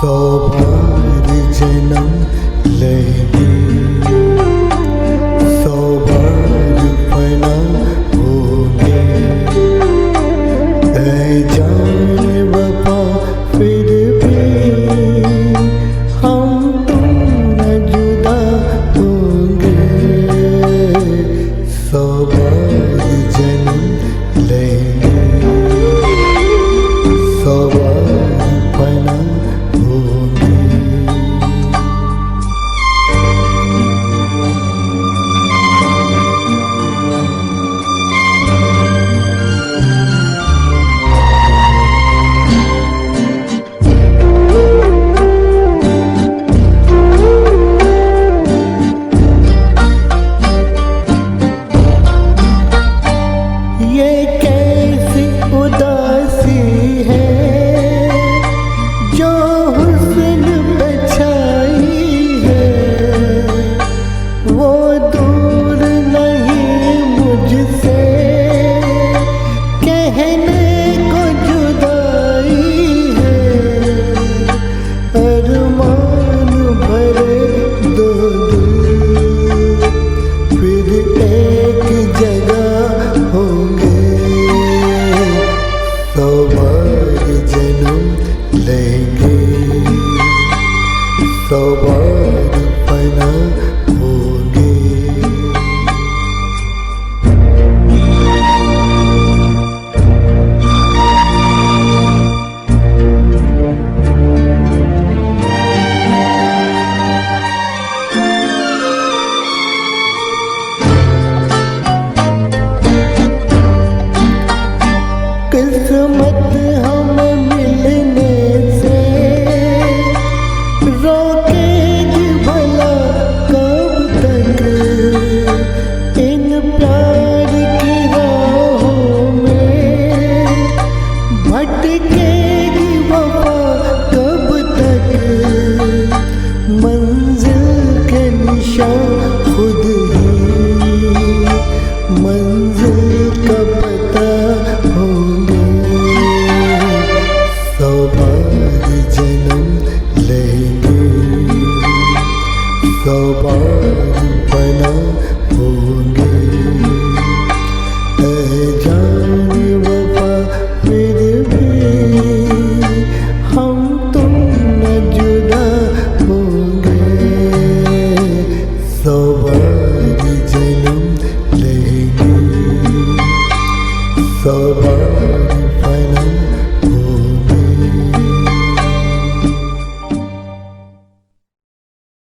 100 बार जन्म लेंगे, 100 बार फना होंगे। ऐ जाने वफा फिर भी हम तुम न जुदा होंगे। 100 बार जन्म लेंगे, 100 बार फना होंगे। ये कैसी उदासी है जो हुस्न पे छाई है। वो दूर नहीं मुझसे कहने को जुदाई है। अरमान भरे दो दिल फिर एक जगह होंगे। 100 बार जन्म लेंगे, 100 बार फना होंगे। किस्मत हमें मिलने से रोकेगी भला कब तक। इन प्यार की राहों में भटकेगी वफा कब तक। मंजिल के निशान खुद ही मंजिल का पता होंगे। 100 बार जन्म लेंगे, 100 बार फना होंगे। ऐ जाने वफा फिर भी हम तुम न जुदा होंगे। 100 बार जन्म लेंगे, 100